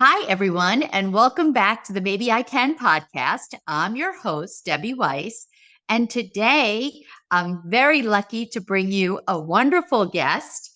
Hi, everyone, and welcome back to the Maybe I Can podcast. I'm your host, Debbie Weiss, and today I'm very lucky to bring you a wonderful guest,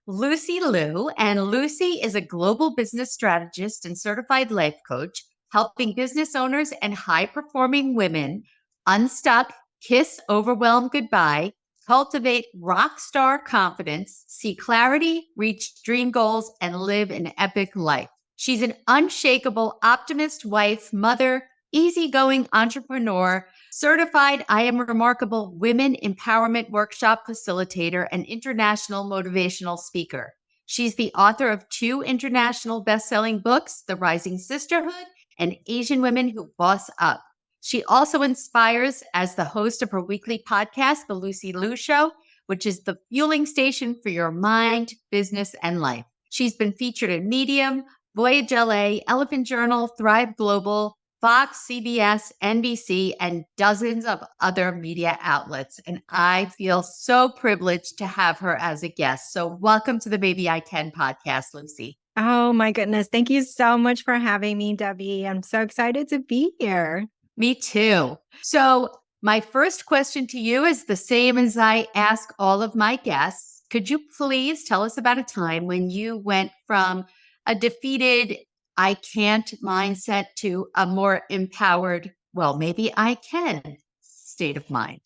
Lucy Liu. And Lucy is a global business strategist and certified life coach, helping business owners and high performing women unstuck, kiss overwhelm goodbye, cultivate rock star confidence, see clarity, reach dream goals, and live an epic life. She's an unshakable optimist, wife, mother, easygoing entrepreneur, certified I Am Remarkable Women Empowerment Workshop facilitator, and international motivational speaker. She's the author of 2 international best-selling books, The Rising Sisterhood and Asian Women Who Boss Up. She also inspires as the host of her weekly podcast, The Lucy Liu Show, which is the fueling station for your mind, business, and life. She's been featured in Medium, Voyage LA, Elephant Journal, Thrive Global, Fox, CBS, NBC, and dozens of other media outlets. And I feel so privileged to have her as a guest. So welcome to the Maybe I Can podcast, Lucy. Oh my goodness. Thank you so much for having me, Debbie. I'm so excited to be here. Me too. So my first question to you is the same as I ask all of my guests. Could you please tell us about a time when you went from a defeated, I can't mindset to a more empowered, well, maybe I can state of mind?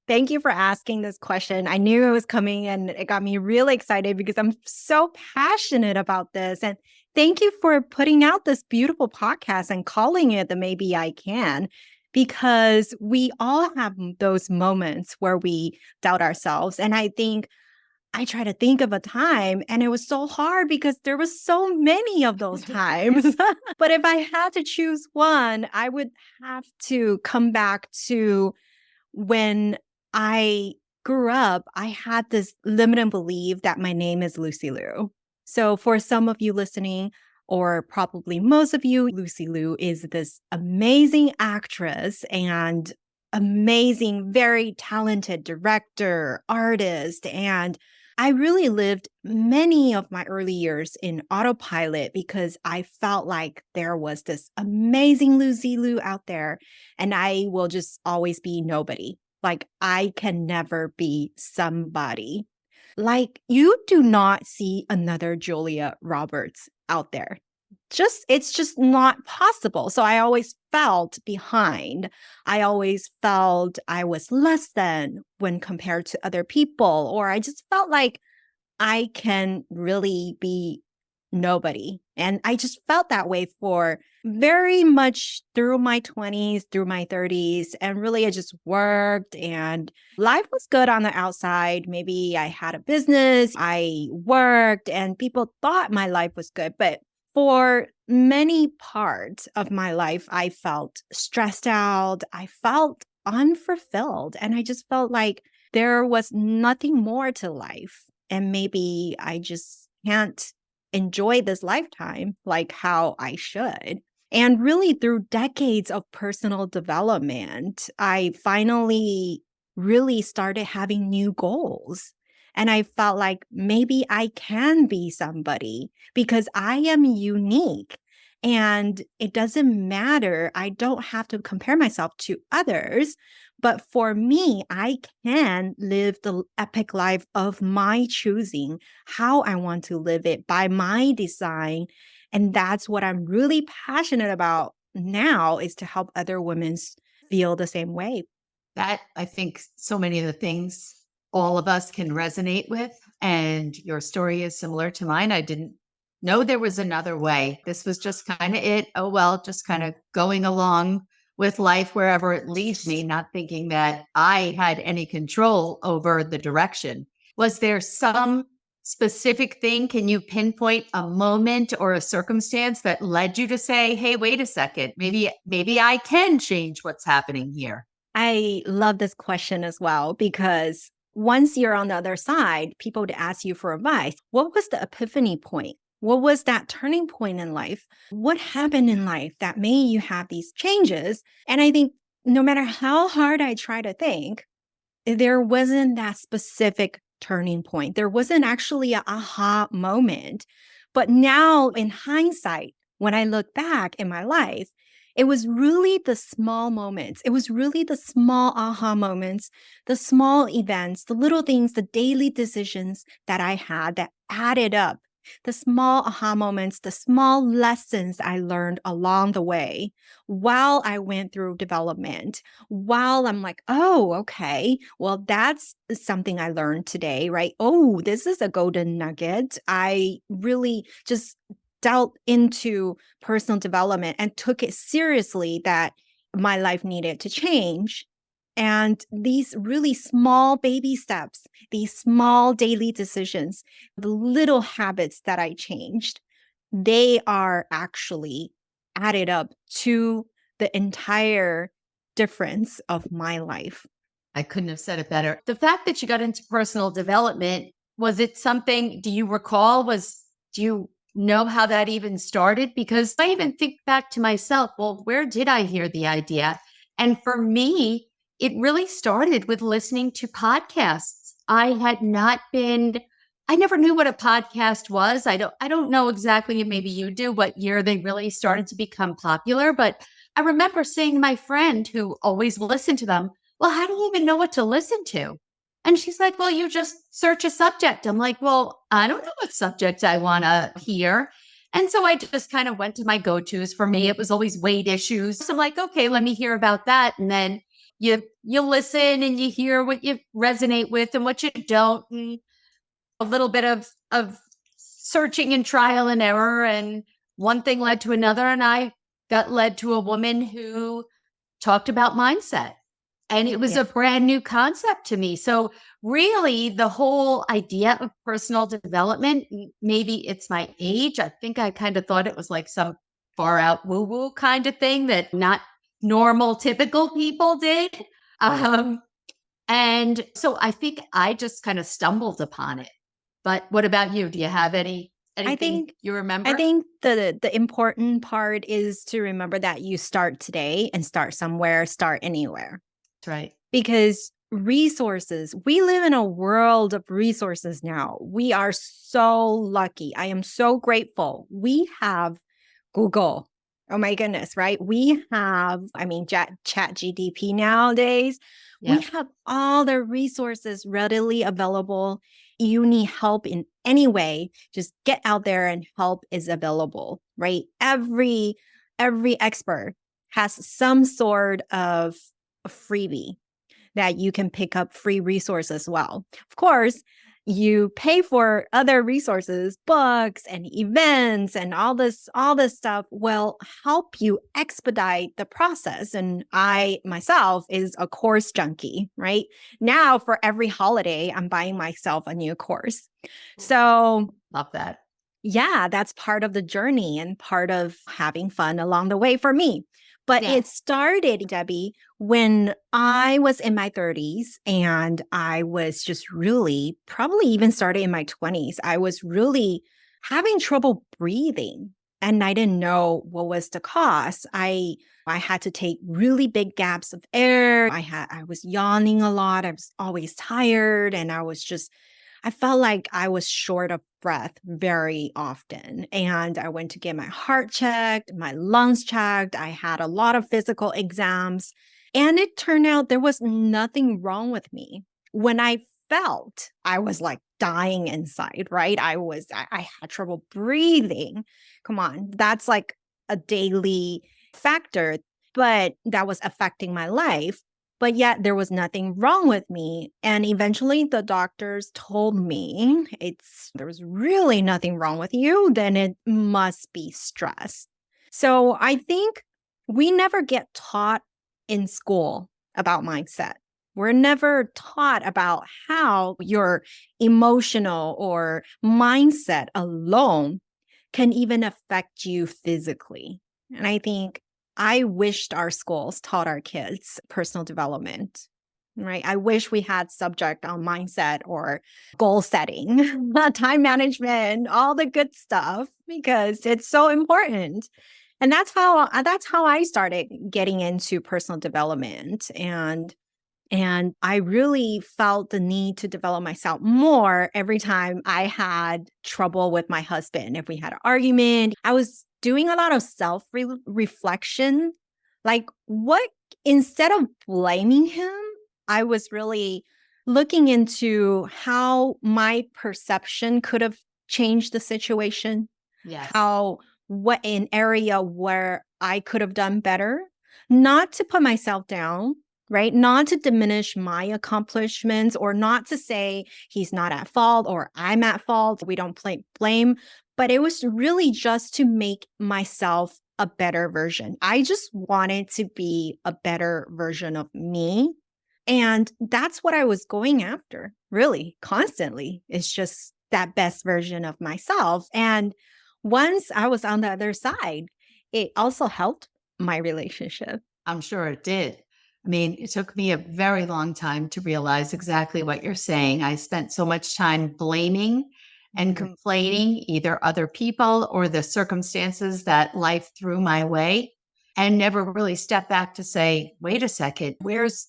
Thank you for asking this question. I knew it was coming and it got me really excited because I'm so passionate about this. And thank you for putting out this beautiful podcast and calling it the Maybe I Can, because we all have those moments where we doubt ourselves. And I think I try to think of a time and it was so hard because there was so many of those times. But if I had to choose one, I would have to come back to when I grew up. I had this limiting belief that my name is Lucy Liu. So for some of you listening, or probably most of you, Lucy Liu is this amazing actress and amazing, very talented director, artist, and I really lived many of my early years in autopilot because I felt like there was this amazing Lucy Liu out there and I will just always be nobody. Like I can never be somebody. Like you do not see another Julia Roberts out there. It's just not possible. So I always felt behind. I always felt I was less than when compared to other people, or I just felt like I can really be nobody. And I just felt that way for very much through my 20s, through my 30s. And really, I just worked and life was good on the outside. Maybe I had a business, I worked, and people thought my life was good. But for many parts of my life, I felt stressed out. I felt unfulfilled. And I just felt like there was nothing more to life. And maybe I just can't enjoy this lifetime like how I should. And really, through decades of personal development, I finally really started having new goals. And I felt like maybe I can be somebody because I am unique. And it doesn't matter. I don't have to compare myself to others. But for me, I can live the epic life of my choosing, how I want to live it by my design. And that's what I'm really passionate about now, is to help other women feel the same way. That I think so many of the things all of us can resonate with. And your story is similar to mine. I didn't know there was another way. This was just kind of it. Oh, well, just kind of going along with life wherever it leads me, not thinking that I had any control over the direction. Was there some specific thing? Can you pinpoint a moment or a circumstance that led you to say, hey, wait a second, maybe I can change what's happening here? I love this question as well, because once you're on the other side, people would ask you for advice. What was the epiphany point? What was that turning point in life? What happened in life that made you have these changes? And I think no matter how hard I try to think, there wasn't that specific turning point. There wasn't actually a aha moment. But now in hindsight, when I look back in my life, it was really the small moments. It was really the small aha moments, the small events, the little things, the daily decisions that I had that added up. The small aha moments, the small lessons I learned along the way while I went through development, while I'm like, oh, okay, well, that's something I learned today, right? Oh, this is a golden nugget. I really just delved into personal development and took it seriously that my life needed to change. And these really small baby steps, these small daily decisions, the little habits that I changed, they are actually added up to the entire difference of my life. I couldn't have said it better. The fact that you got into personal development, was it something, do you recall, do you know how that even started? Because I even think back to myself, well, where did I hear the idea? And for me, it really started with listening to podcasts. I never knew what a podcast was. I don't know exactly, maybe you do, what year they really started to become popular, but I remember seeing my friend who always listened to them, well, how do you even know what to listen to? And she's like, well, you just search a subject. I'm like, well, I don't know what subject I want to hear. And so I just kind of went to my go-tos. For me, it was always weight issues. So I'm like, okay, let me hear about that. And then you listen and you hear what you resonate with and what you don't. And a little bit of searching and trial and error. And one thing led to another. And I got led to a woman who talked about mindset. And it was Yeah. a brand new concept to me. So, really, the whole idea of personal development, maybe it's my age. I think I kind of thought it was like some far out woo woo kind of thing that not normal, typical people did. Um, and so I think I just kind of stumbled upon it. But what about you? Do you have I anything think you I remember? think the important part is to remember that you start today and start somewhere, start anywhere. That's right. Because resources, we live in a world of resources now. We are so lucky. I am so grateful. We have Google. Oh my goodness, right? We have, Chat GDP nowadays. We Yeah. have all the resources readily available. You need help in any way, just get out there and help is available, right? Every expert has some sort of a freebie that you can pick up free resources as well. Of course, you pay for other resources, books and events and all this stuff will help you expedite the process. And I myself is a course junkie, right? Now for every holiday, I'm buying myself a new course. So Love that. yeah, that's part of the journey and part of having fun along the way for me. But Yeah. it started, Debbie, when I was in my 30s and I was just really, probably even started in my 20s. I was really having trouble breathing and I didn't know what was the cause. I had to take really big gaps of air. I was yawning a lot. I was always tired and I felt like I was short of breath very often. And I went to get my heart checked, my lungs checked. I had a lot of physical exams. And it turned out there was nothing wrong with me. When I felt I was like dying inside, right? I had trouble breathing. Come on, that's like a daily factor, but that was affecting my life. But yet there was nothing wrong with me. And eventually the doctors told me there was really nothing wrong with you, then it must be stress. So I think we never get taught in school about mindset. We're never taught about how your emotional or mindset alone can even affect you physically. And I think I wished our schools taught our kids personal development, right? I wish we had subject on mindset or goal setting, time management, all the good stuff because it's so important. And that's how I started getting into personal development and I really felt the need to develop myself more every time I had trouble with my husband. If we had an argument, doing a lot of self reflection. Like, what, instead of blaming him, I was really looking into how my perception could have changed the situation, Yes. how, what an area where I could have done better, not to put myself down, right? Not to diminish my accomplishments or not to say he's not at fault or I'm at fault. We don't blame, but it was really just to make myself a better version. I just wanted to be a better version of me. And that's what I was going after, really, constantly. It's just that best version of myself. And once I was on the other side, it also helped my relationship. I'm sure it did. I mean, it took me a very long time to realize exactly what you're saying. I spent so much time blaming and Mhm. complaining either other people or the circumstances that life threw my way, and never really stepped back to say, wait a second, where's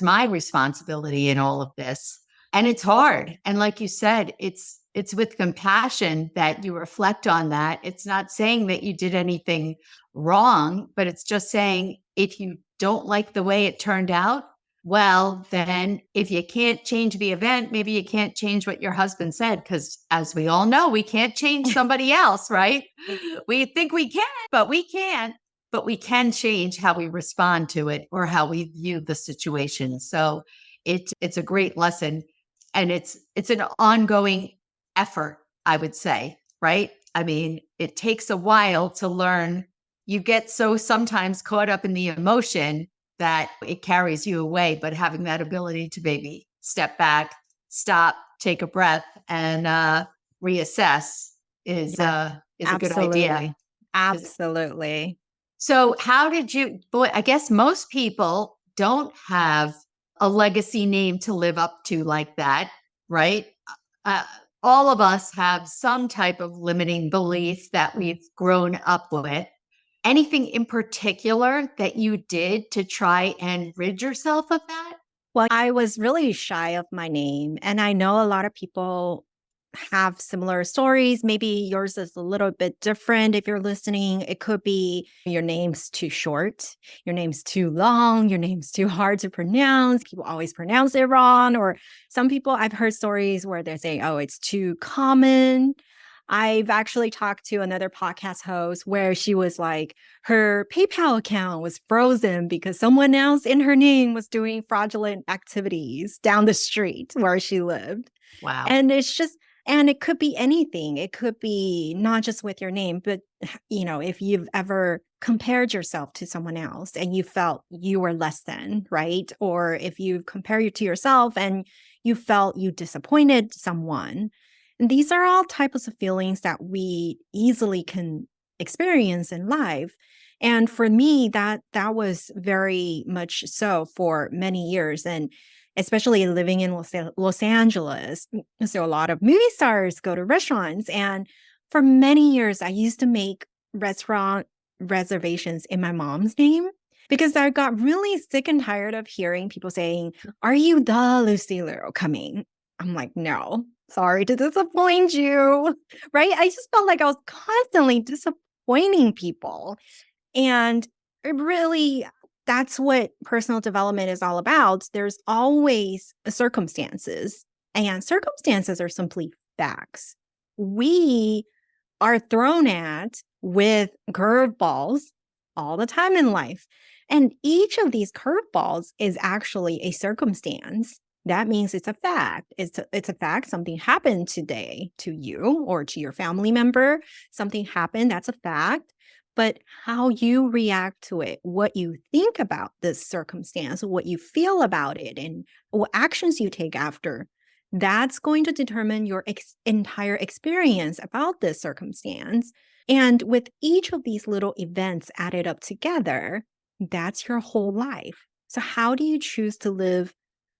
my responsibility in all of this? And it's hard. And like you said, it's with compassion that you reflect on that. It's not saying that you did anything wrong, but it's just saying if you don't like the way it turned out, well, then if you can't change the event, maybe you can't change what your husband said. Because as we all know, we can't change somebody else, right? We think we can, but we can't. But we can change how we respond to it or how we view the situation. So it's a great lesson. And it's an ongoing effort, I would say, right? I mean, it takes a while to learn. You get so sometimes caught up in the emotion that it carries you away, but having that ability to maybe step back, stop, take a breath, and reassess Yeah, is a good idea. absolutely. Absolutely. So, how did you, boy, I guess most people don't have a legacy name to live up to like that, right? Uh, all of us have some type of limiting belief that we've grown up with. Anything in particular that you did to try and rid yourself of that? Well, I was really shy of my name, and I know a lot of people have similar stories. Maybe yours is a little bit different if you're listening. It could be your name's too short, your name's too long, your name's too hard to pronounce. People always pronounce it wrong. Or some people, I've heard stories where they're saying, oh, it's too common. I've actually talked to another podcast host where she was like, her PayPal account was frozen because someone else in her name was doing fraudulent activities down the street where she lived. Wow. And it's just, and it could be anything. It could be not just with your name, but if you've ever compared yourself to someone else and you felt you were less than, right? Or if you compare you to yourself and you felt you disappointed someone. And these are all types of feelings that we easily can experience in life. And for me, that was very much so for many years. And especially living in Los Angeles. So a lot of movie stars go to restaurants. And for many years, I used to make restaurant reservations in my mom's name because I got really sick and tired of hearing people saying, are you the Lucy Liu coming? I'm like, no, sorry to disappoint you. Right? I just felt like I was constantly disappointing people. And it really, that's what personal development is all about. There's always circumstances, and circumstances are simply facts. We are thrown at with curveballs all the time in life. And each of these curveballs is actually a circumstance. That means it's a fact. It's a fact. Something happened today to you or to your family member. Something happened. That's a fact. But how you react to it, what you think about this circumstance, what you feel about it, and what actions you take after, that's going to determine your entire experience about this circumstance. And with each of these little events added up together, that's your whole life. So, how do you choose to live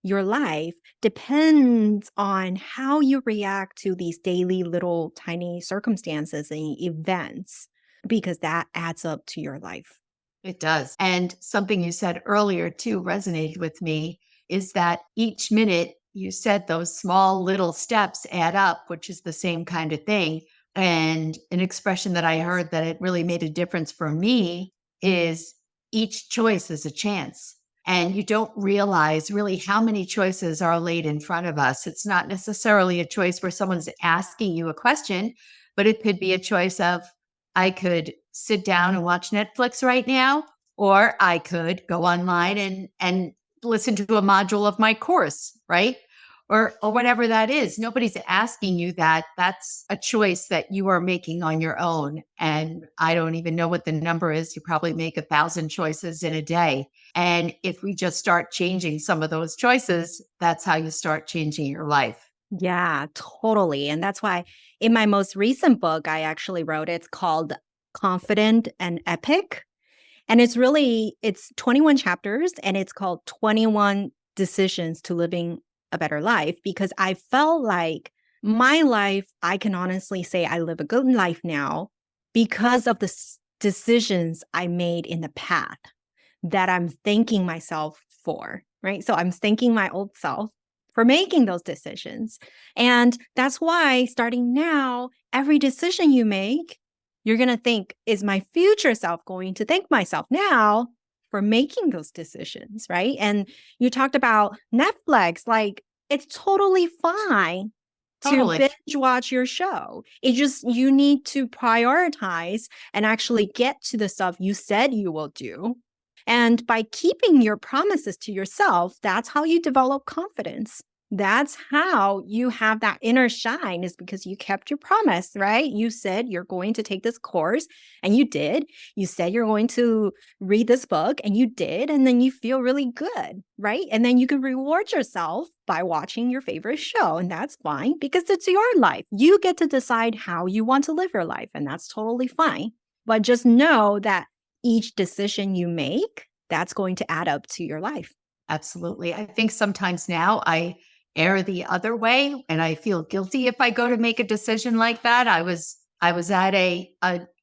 your life depends on how you react to these daily little tiny circumstances and events, because that adds up to your life. It does. And something you said earlier too resonated with me is that each minute you said those small little steps add up, which is the same kind of thing. And an expression that I heard that it really made a difference for me is each choice is a chance. And you don't realize really how many choices are laid in front of us. It's not necessarily a choice where someone's asking you a question, but it could be a choice of, I could sit down and watch Netflix right now, or I could go online and listen to a module of my course, right? Or whatever that is. Nobody's asking you that. That's a choice that you are making on your own. And I don't even know what the number is. You probably make 1,000 choices in a day. And if we just start changing some of those choices, that's how you start changing your life. Yeah, totally. And that's why in my most recent book, I actually wrote, it's called Confident and Epic. And it's 21 chapters and it's called 21 Decisions to Living a Better Life because I felt like my life, I can honestly say I live a good life now because of the decisions I made in the past that I'm thanking myself for, right? So I'm thanking my old self for making those decisions. And that's why starting now, every decision you make, you're going to think, is my future self going to thank myself now for making those decisions, right? And you talked about Netflix, like it's totally fine to Totally. binge watch your show. It just, you need to prioritize and actually get to the stuff you said you will do. And by keeping your promises to yourself, that's how you develop confidence. That's how you have that inner shine, is because you kept your promise, right? You said you're going to take this course and you did. You said you're going to read this book and you did. And then you feel really good, right? And then you can reward yourself by watching your favorite show. And that's fine because it's your life. You get to decide how you want to live your life. And that's totally fine. But just know that each decision you make, that's going to add up to your life. Absolutely. I think sometimes now I err the other way and I feel guilty if I go to make a decision like that. I was at a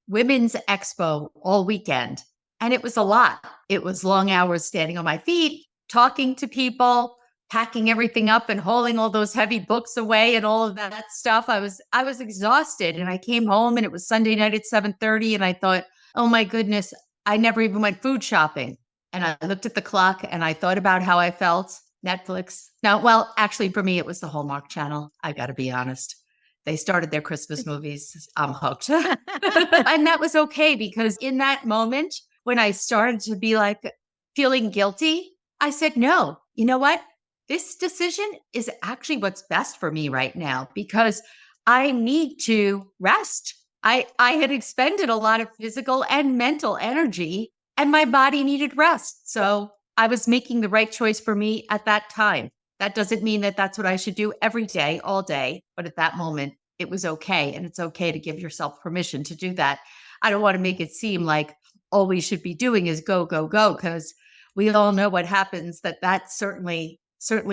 women's expo all weekend and it was a lot. It was long hours standing on my feet, talking to people, packing everything up and hauling all those heavy books away and all of that stuff. I was exhausted and I came home and it was Sunday night at 7:30 and I thought, "Oh my goodness, I never even went food shopping." And I looked at the clock and I thought about how I felt. Netflix. No, well, actually, for me, it was the Hallmark Channel. I got to be honest. They started their Christmas movies. I'm hooked. And that was okay because in that moment, when I started to be like feeling guilty, I said, no, you know what? This decision is actually what's best for me right now because I need to rest. I had expended a lot of physical and mental energy and my body needed rest. So I was making the right choice for me at that time. That doesn't mean that that's what I should do every day, all day. But at that moment, it was okay. And it's okay to give yourself permission to do that. I don't want to make it seem like all we should be doing is go, go, go, because we all know what happens that certainly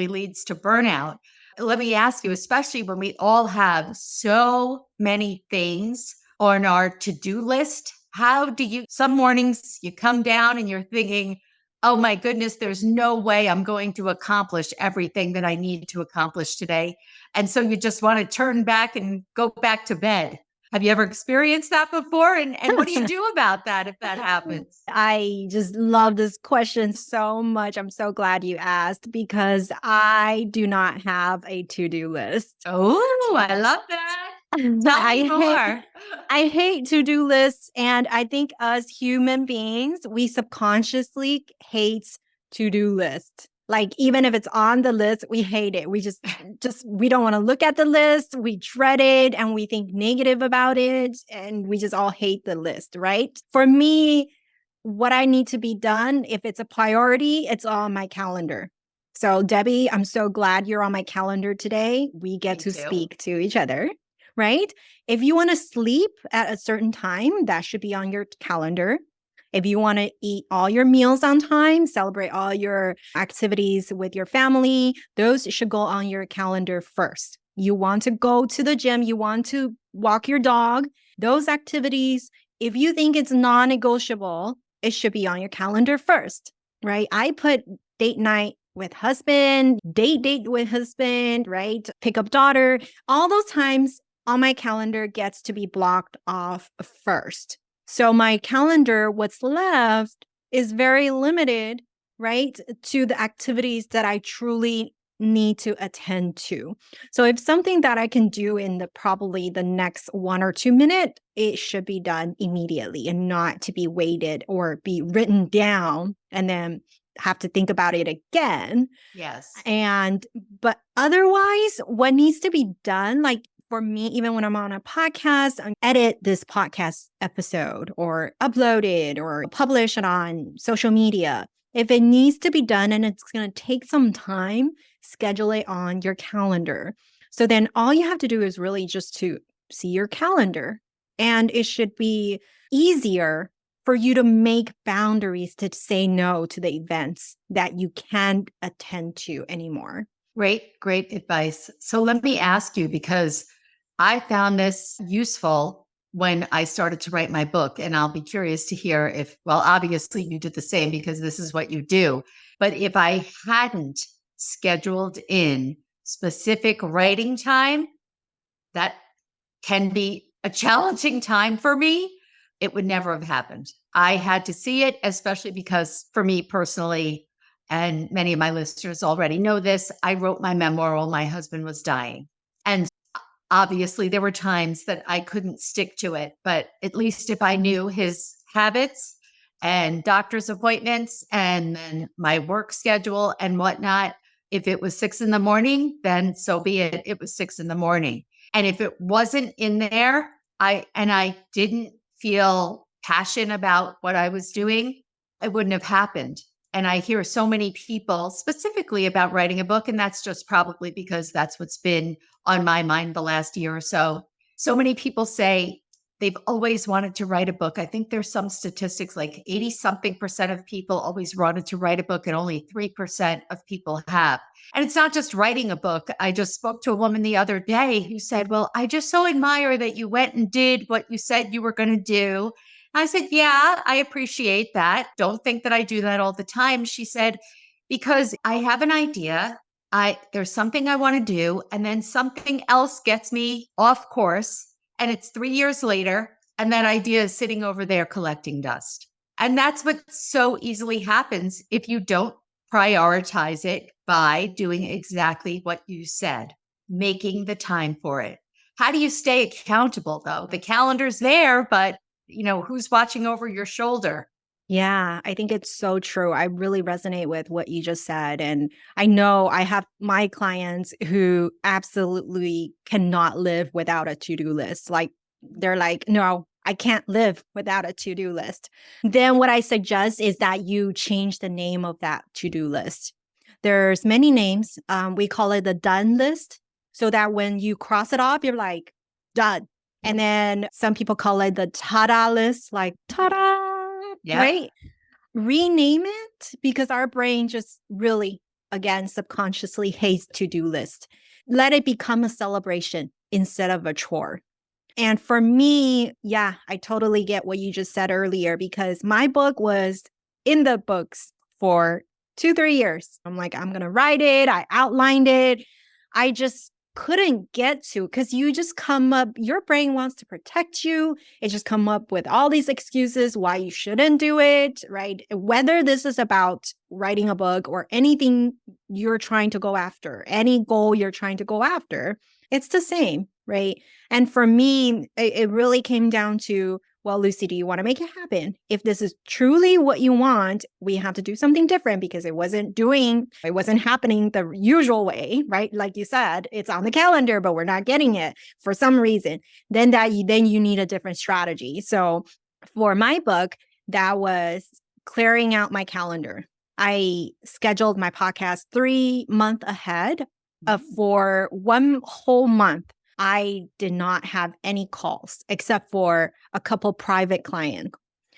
leads to burnout. Let me ask you, especially when we all have so many things on our to-do list, how do you, some mornings you come down and you're thinking, oh my goodness, there's no way I'm going to accomplish everything that I need to accomplish today. And so you just want to turn back and go back to bed. Have you ever experienced that before? And what do you do about that if that happens? I just love this question so much. I'm so glad you asked because I do not have a to-do list. Oh, I love that. Tell I me hate, more. I hate to-do lists. And I think as human beings, we subconsciously hate to-do lists. Like even if it's on the list, we hate it. We just we don't want to look at the list. We dread it and we think negative about it. And we just all hate the list, right? For me, what I need to be done, if it's a priority, it's on my calendar. So Debbie, I'm so glad you're on my calendar today. We get Me to too. speak to each other, right? If you want to sleep at a certain time, that should be on your calendar. If you want to eat all your meals on time, celebrate all your activities with your family, those should go on your calendar first. You want to go to the gym, you want to walk your dog, those activities, if you think it's non-negotiable, it should be on your calendar first, right? I put date night with husband, date with husband, right? Pick up daughter, all those times on my calendar gets to be blocked off first. So my calendar, what's left is very limited, right, to the activities that I truly need to attend to. So if something that I can do in probably the next 1 or 2 minutes, it should be done immediately and not to be waited or be written down and then have to think about it again. Yes. But otherwise, what needs to be done, like for me, even when I'm on a podcast, I edit this podcast episode or upload it or publish it on social media. If it needs to be done and it's going to take some time, schedule it on your calendar. So then all you have to do is really just to see your calendar. And it should be easier for you to make boundaries to say no to the events that you can't attend to anymore. Great advice. So let me ask you, because I found this useful when I started to write my book, and I'll be curious to hear if, well, obviously you did the same because this is what you do. But if I hadn't scheduled in specific writing time, that can be a challenging time for me. It would never have happened. I had to see it, especially because for me personally, and many of my listeners already know this, I wrote my memoir while my husband was dying. And obviously, there were times that I couldn't stick to it, but at least if I knew his habits and doctor's appointments and then my work schedule and whatnot, if it was 6 a.m, then so be it. It was 6 a.m. And if it wasn't in there, I didn't feel passion about what I was doing, it wouldn't have happened. And I hear so many people specifically about writing a book, and that's just probably because that's what's been on my mind the last year or so. So many people say they've always wanted to write a book. I think there's some statistics like 80 something percent of people always wanted to write a book and only 3% of people have. And it's not just writing a book. I just spoke to a woman the other day who said, well, I just so admire that you went and did what you said you were going to do. I said, yeah, I appreciate that. Don't think that I do that all the time. She said, because I have an idea. There's something I want to do, and then something else gets me off course, and it's 3 years later, and that idea is sitting over there collecting dust. And that's what so easily happens if you don't prioritize it by doing exactly what you said, making the time for it. How do you stay accountable though? The calendar's there, but who's watching over your shoulder? Yeah, I think it's so true. I really resonate with what you just said. And I know I have my clients who absolutely cannot live without a to-do list. Like they're like, no, I can't live without a to-do list. Then what I suggest is that you change the name of that to-do list. There's many names. We call it the done list, so that when you cross it off, you're like, done. And then some people call it the ta-da list, like ta-da. Yeah. Right? Rename it because our brain just really, again, subconsciously hates to-do list. Let it become a celebration instead of a chore. And for me, yeah, I totally get what you just said earlier because my book was in the books for 2-3 years. I'm like, I'm going to write it. I outlined it. I just couldn't get to because you just come up, your brain wants to protect you. It just come up with all these excuses why you shouldn't do it, right? Whether this is about writing a book or anything you're trying to go after, any goal you're trying to go after, it's the same, right? And for me, it really came down to, well, Lucy, do you want to make it happen? If this is truly what you want, we have to do something different because it wasn't happening the usual way, right? Like you said, it's on the calendar, but we're not getting it for some reason. Then you need a different strategy. So for my book, that was clearing out my calendar. I scheduled my podcast 3 months ahead for 1 whole month. I did not have any calls except for a couple private client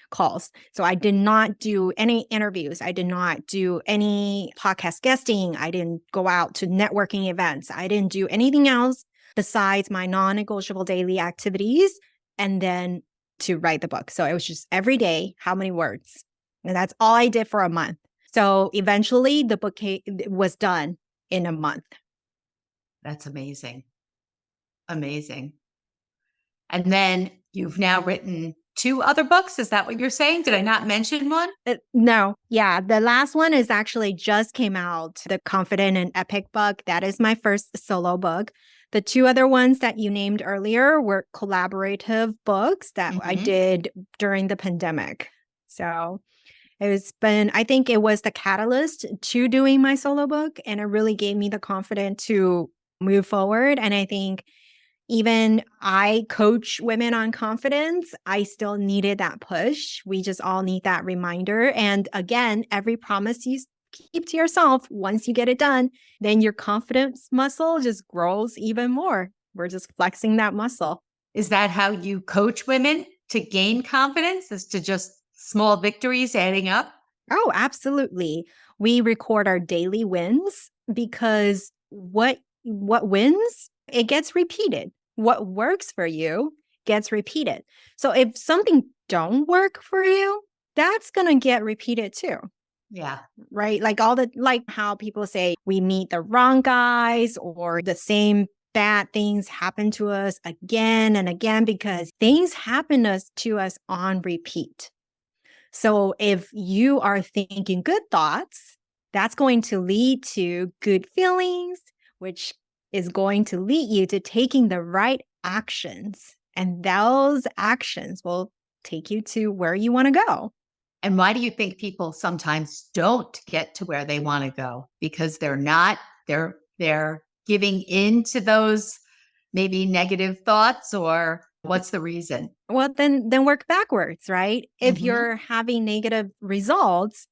calls. So I did not do any interviews. I did not do any podcast guesting. I didn't go out to networking events. I didn't do anything else besides my non-negotiable daily activities and then to write the book. So it was just every day, how many words? And that's all I did for a month. So eventually the book was done in a month. That's amazing. Amazing. And then you've now written two other books. Is that what you're saying? Did I not mention one? No. Yeah. The last one is actually just came out, the Confident and Epic book. That is my first solo book. The two other ones that you named earlier were collaborative books that I Mm-hmm. did during the pandemic. So I think it was the catalyst to doing my solo book. And it really gave me the confidence to move forward. And I think even I coach women on confidence, I still needed that push. We just all need that reminder. And again, every promise you keep to yourself, once you get it done, then your confidence muscle just grows even more. We're just flexing that muscle. Is that how you coach women to gain confidence? Is to just small victories adding up? Oh, absolutely. We record our daily wins because what wins, it gets repeated. What works for you gets repeated. So if something don't work for you, that's going to get repeated too, Yeah. right? Like how people say we meet the wrong guys or the same bad things happen to us again and again because things happen to us on repeat. So if you are thinking good thoughts, that's going to lead to good feelings, which is going to lead you to taking the right actions. And those actions will take you to where you want to go. And why do you think people sometimes don't get to where they want to go? Because they're giving in to those maybe negative thoughts, or what's the reason? Well, then work backwards, right? If Mm-hmm. you're having negative results,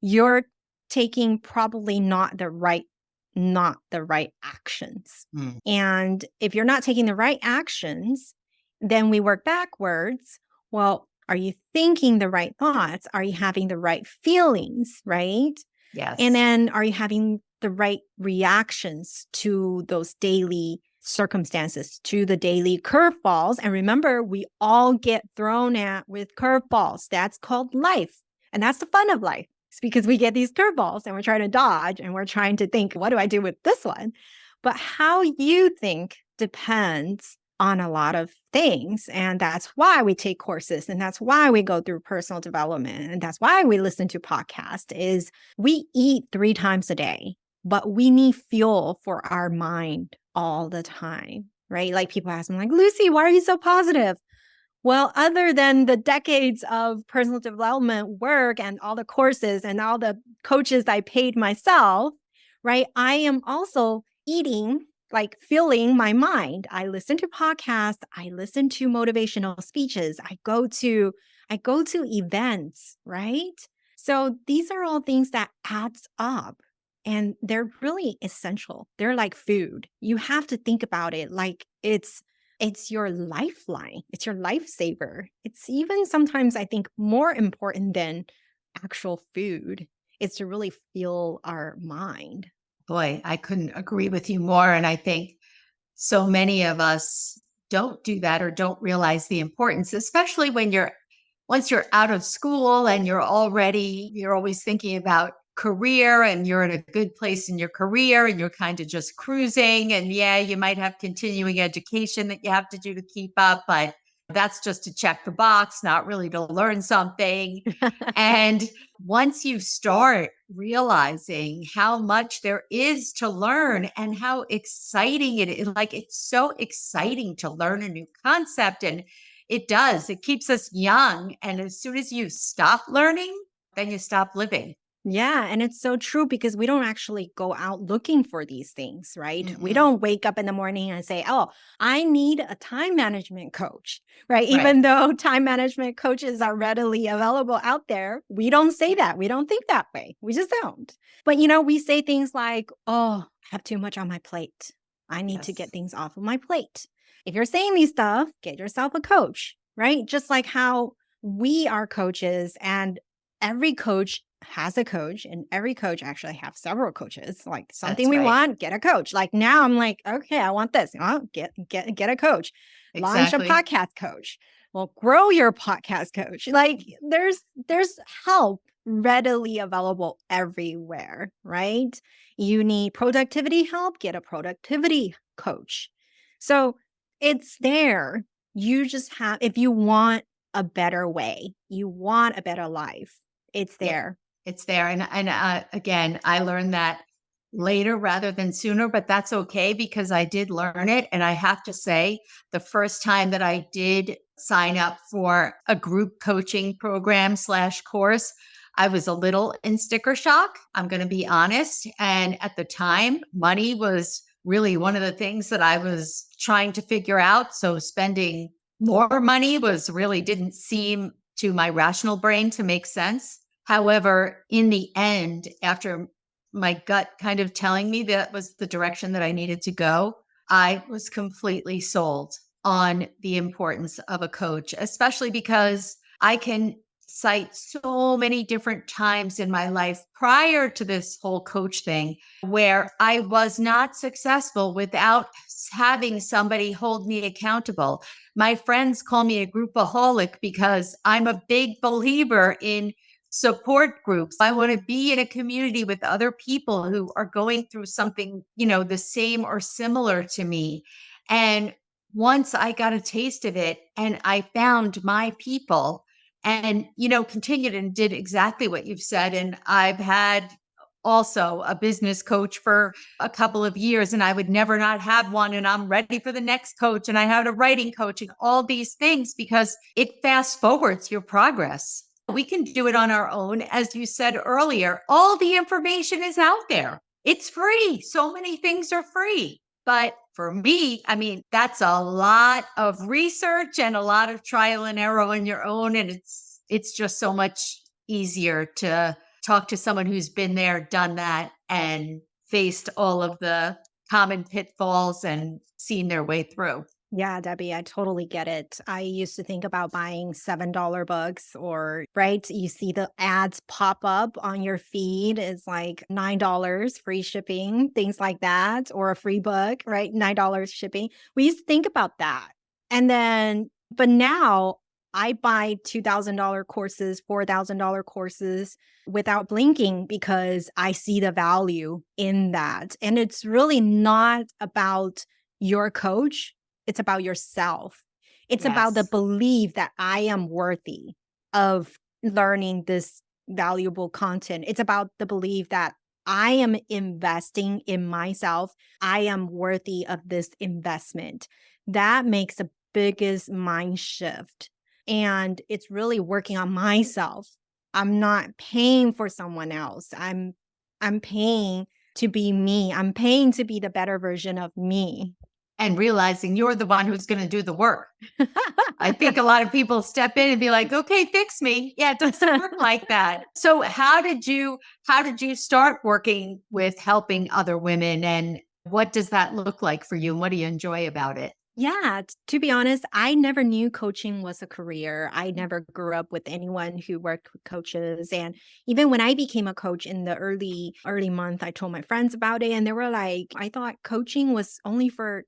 you're taking probably not the right actions. Mm. And if you're not taking the right actions, then we work backwards. Well, are you thinking the right thoughts? Are you having the right feelings, right? And Yes, then are you having the right reactions to those daily circumstances, to the daily curveballs? And remember, we all get thrown at with curveballs. That's called life. And that's the fun of life. It's because we get these curveballs and we're trying to dodge and we're trying to think, what do I do with this one? But how you think depends on a lot of things. And that's why we take courses and that's why we go through personal development. And that's why we listen to podcasts is we eat 3 times a day, but we need fuel for our mind all the time, right? Like people ask me like, Lucy, why are you so positive? Well, other than the decades of personal development work and all the courses and all the coaches I paid myself, right? I am also eating, like filling my mind. I listen to podcasts, I listen to motivational speeches, I go to events, right? So these are all things that adds up and they're really essential. They're like food. You have to think about it like it's your lifeline. It's your lifesaver. It's even sometimes, I think, more important than actual food. It's to really fuel our mind. boy, I couldn't agree with you more. And I think so many of us don't do that or don't realize the importance, especially when once you're out of school and you're always thinking about career and you're in a good place in your career and you're kind of just cruising. And yeah, you might have continuing education that you have to do to keep up, but that's just to check the box, not really to learn something. And once you start realizing how much there is to learn and how exciting it is, like it's so exciting to learn a new concept. And it keeps us young. And as soon as you stop learning, then you stop living. Yeah, and it's so true because we don't actually go out looking for these things, right? We Mm-mm. don't wake up in the morning and say, "Oh, I need a time management coach." Right? Right. Even though time management coaches are readily available out there, we don't say that. We don't think that way. We just don't. But we say things like, "Oh, I have too much on my plate. I need to get Yes. things off of my plate." If you're saying these stuff, get yourself a coach, right? Just like how we are coaches and every coach has a coach and every coach actually have several coaches. Like something That's we right. want, get a coach. Like now I'm like, okay, I want this. Oh, get a coach. Launch a Exactly. podcast coach. Well, grow your podcast coach. Like there's help readily available everywhere, right? You need productivity help, get a productivity coach. So it's there. You just have, if you want a better way, you want a better life, it's Yeah, there. it's there. And again, I learned that later rather than sooner, but that's okay because I did learn it. And I have to say, the first time that I did sign up for a group coaching program slash course, I was a little in sticker shock. I'm going to be honest. And at the time, money was really one of the things that I was trying to figure out. So spending more money was really didn't seem to my rational brain to make sense. However, in the end, after my gut kind of telling me that was the direction that I needed to go, I was completely sold on the importance of a coach, especially because I can cite so many different times in my life prior to this whole coach thing where I was not successful without having somebody hold me accountable. My friends call me a groupaholic because I'm a big believer in support groups. I want to be in a community with other people who are going through something, the same or similar to me. And once I got a taste of it and I found my people and, continued and did exactly what you've said. And I've had also a business coach for a couple of years and I would never not have one. And I'm ready for the next coach. And I had a writing coach and all these things because it fast forwards your progress. We can do it on our own. As you said earlier, all the information is out there. It's free. So many things are free. But for me, I mean, that's a lot of research and a lot of trial and error on your own. And it's just so much easier to talk to someone who's been there, done that, and faced all of the common pitfalls and seen their way through. Yeah, Debbie, I totally get it. I used to think about buying $7 books or, right? You see the ads pop up on your feed. It's like $9 free shipping, things like that, or a free book, right? $9 shipping. We used to think about that. And then, but now I buy $2,000 courses, $4,000 courses without blinking because I see the value in that. And it's really not about your coach, it's about yourself. It's about the Yes. belief that I am worthy of learning this valuable content. It's about the belief that I am investing in myself. I am worthy of this investment. That makes the biggest mind shift. And it's really working on myself. I'm not paying for someone else. I'm paying to be me. I'm paying to be the better version of me. And realizing you're the one who's going to do the work. I think a lot of people step in and be like, "Okay, fix me." Yeah, it doesn't work like that. So how did you start working with helping other women and what does that look like for you and what do you enjoy about it? Yeah, to be honest, I never knew coaching was a career. I never grew up with anyone who worked with coaches. And even when I became a coach in the early month, I told my friends about it and they were like, I thought coaching was only for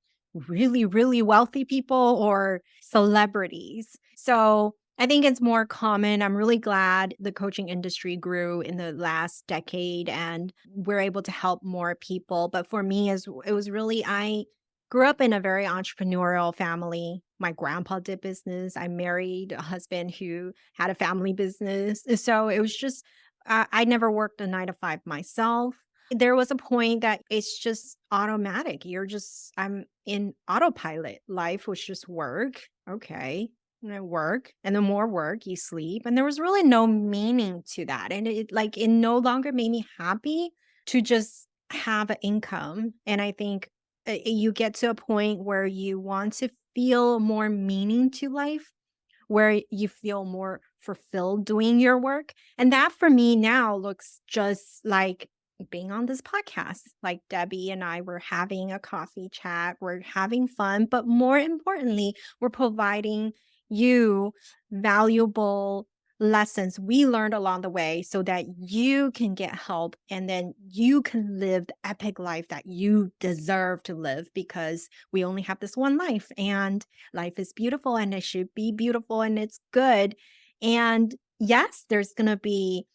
really, really wealthy people or celebrities. So I think it's more common. I'm really glad the coaching industry grew in the last decade and we're able to help more people. But for me, as it was really, I grew up in a very entrepreneurial family. My grandpa did business. I married a husband who had a family business. So it was just, I never worked a 9 to 5 myself. There was a point that it's just automatic. I'm in autopilot. Life was just work. Okay. And I work. And the more work, you sleep. And there was really no meaning to that. And it no longer made me happy to just have an income. And I think you get to a point where you want to feel more meaning to life, where you feel more fulfilled doing your work. And that for me now looks just like being on this podcast. Like Debbie and I were having a coffee chat, we're having fun, but more importantly, we're providing you valuable lessons we learned along the way so that you can get help and then you can live the epic life that you deserve to live because we only have this one life and life is beautiful and it should be beautiful and it's good. And yes, there's going to be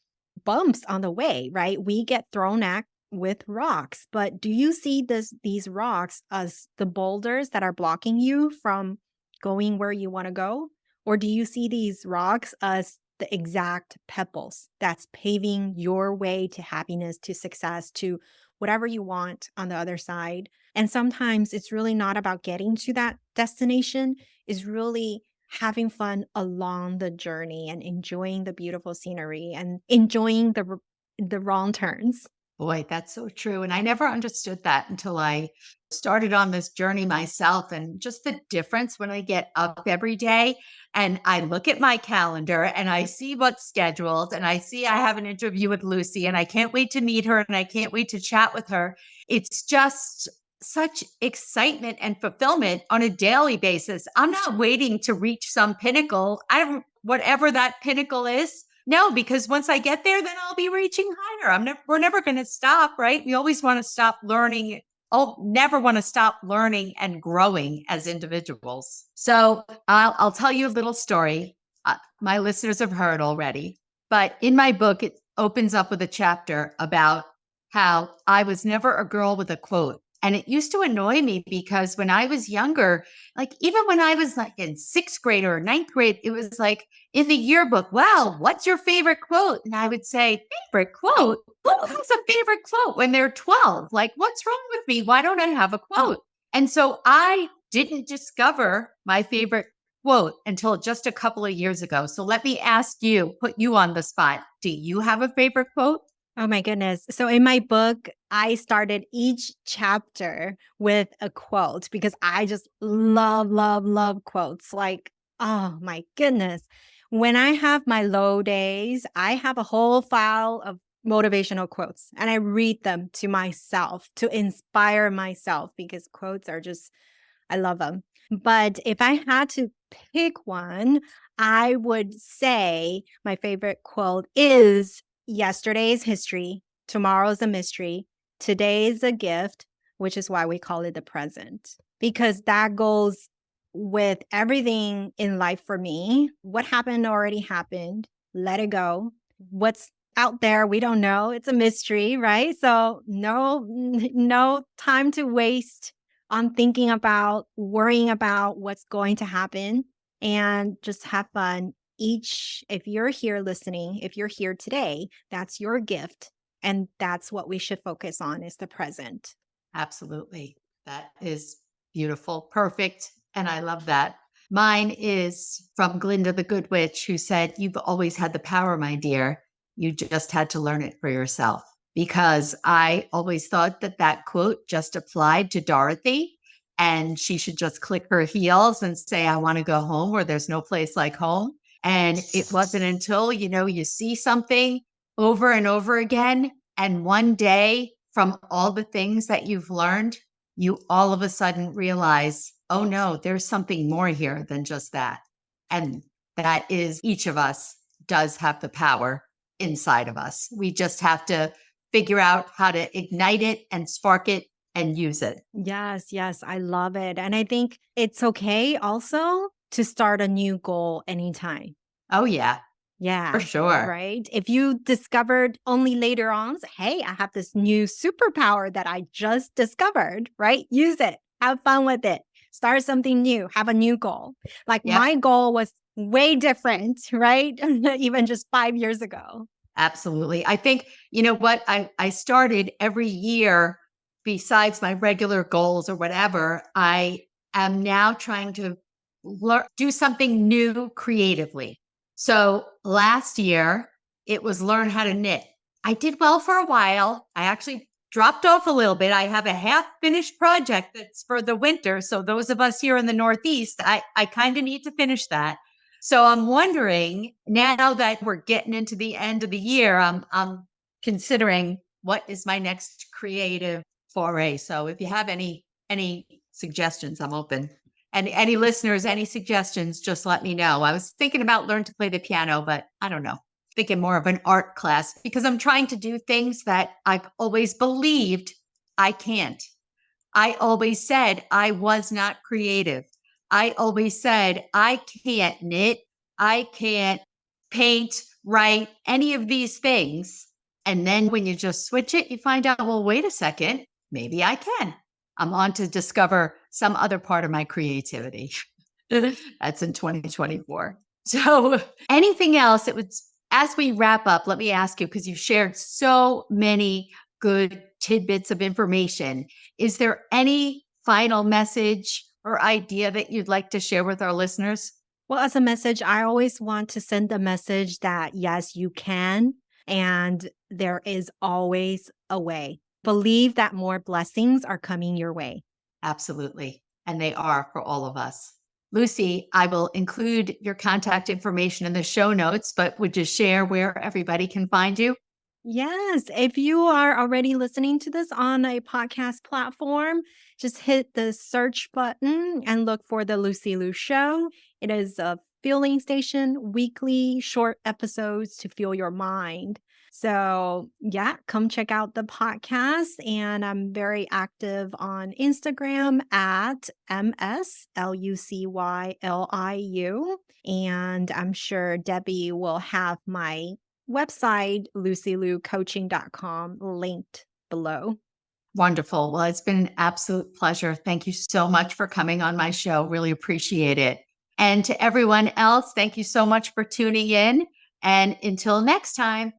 bumps on the way, right? We get thrown at with rocks, but do you see these rocks as the boulders that are blocking you from going where you want to go? Or do you see these rocks as the exact pebbles that's paving your way to happiness, to success, to whatever you want on the other side? And sometimes it's really not about getting to that destination, it's really having fun along the journey and enjoying the beautiful scenery and enjoying the wrong turns. Boy, that's so true. And I never understood that until I started on this journey myself, and just the difference when I get up every day and I look at my calendar and I see what's scheduled and I see I have an interview with Lucy and I can't wait to meet her and I can't wait to chat with her. It's just such excitement and fulfillment on a daily basis. I'm not waiting to reach some pinnacle. I don't, whatever that pinnacle is. No, because once I get there, then I'll be reaching higher. We're never going to stop, right? We always want to stop learning. Oh, never want to stop learning and growing as individuals. So I'll tell you a little story. My listeners have heard already, but in my book, it opens up with a chapter about how I was never a girl with a quote. And it used to annoy me because when I was younger, like even when I was like in sixth grade or ninth grade, it was like in the yearbook, wow, what's your favorite quote? And I would say, favorite quote? Who has a favorite quote when they're 12? Like, what's wrong with me? Why don't I have a quote? And so I didn't discover my favorite quote until just a couple of years ago. So let me ask you, put you on the spot. Do you have a favorite quote? Oh my goodness. So in my book, I started each chapter with a quote because I just love, love, love quotes. Like, oh my goodness. When I have my low days, I have a whole file of motivational quotes and I read them to myself to inspire myself because quotes are just, I love them. But if I had to pick one, I would say my favorite quote is yesterday's history, tomorrow's a mystery, today's a gift, which is why we call it the present. Because that goes with everything in life for me. What happened already happened. Let it go. What's out there, we don't know. It's a mystery, right? So no time to waste on thinking about, worrying about what's going to happen, and just have fun. If you're here listening, if you're here today, that's your gift. And that's what we should focus on is the present. Absolutely. That is beautiful, perfect. And I love that. Mine is from Glinda the Good Witch, who said, "You've always had the power, my dear. You just had to learn it for yourself." Because I always thought that that quote just applied to Dorothy and she should just click her heels and say, "I want to go home where there's no place like home." And it wasn't until, you see something over and over again. And one day, from all the things that you've learned, you all of a sudden realize, oh no, there's something more here than just that. And that is each of us does have the power inside of us. We just have to figure out how to ignite it and spark it and use it. Yes, yes, I love it. And I think it's okay also to start a new goal anytime. Oh, yeah, for Yeah, sure. right? If you discovered only later on, say, hey, I have this new superpower that I just discovered, right? Use it. Have fun with it. Start something new. Have a new goal. Like Yep. my goal was way different, right? Even just 5 years ago. Absolutely. I think, you know what? I started every year, besides my regular goals or whatever, I am now trying to do something new creatively. So last year, it was learn how to knit. I did well for a while. I actually dropped off a little bit. I have a half finished project that's for the winter. So those of us here in the Northeast, I kind of need to finish that. So I'm wondering now that we're getting into the end of the year, I'm considering what is my next creative foray. So if you have any suggestions, I'm open. And any listeners, any suggestions, just let me know. I was thinking about learn to play the piano, but I don't know. Thinking more of an art class because I'm trying to do things that I've always believed I can't. I always said I was not creative. I always said I can't knit, I can't paint, write, any of these things. And then when you just switch it, you find out, well, wait a second, maybe I can. I'm on to discover some other part of my creativity. That's in 2024. So, anything else? It was as we wrap up, let me ask you, because you shared so many good tidbits of information. Is there any final message or idea that you'd like to share with our listeners? Well, as a message, I always want to send the message that yes, you can, and there is always a way. Believe that more blessings are coming your way. Absolutely. And they are for all of us. Lucy, I will include your contact information in the show notes, but would you share where everybody can find you? Yes, if you are already listening to this on a podcast platform, just hit the search button and look for the Lucy Liu Show. It is a fueling station, weekly short episodes to fuel your mind. So, yeah, come check out the podcast. And I'm very active on Instagram at MSLucyliu. And I'm sure Debbie will have my website, lucyliucoaching.com, linked below. Wonderful. Well, it's been an absolute pleasure. Thank you so much for coming on my show. Really appreciate it. And to everyone else, thank you so much for tuning in. And until next time.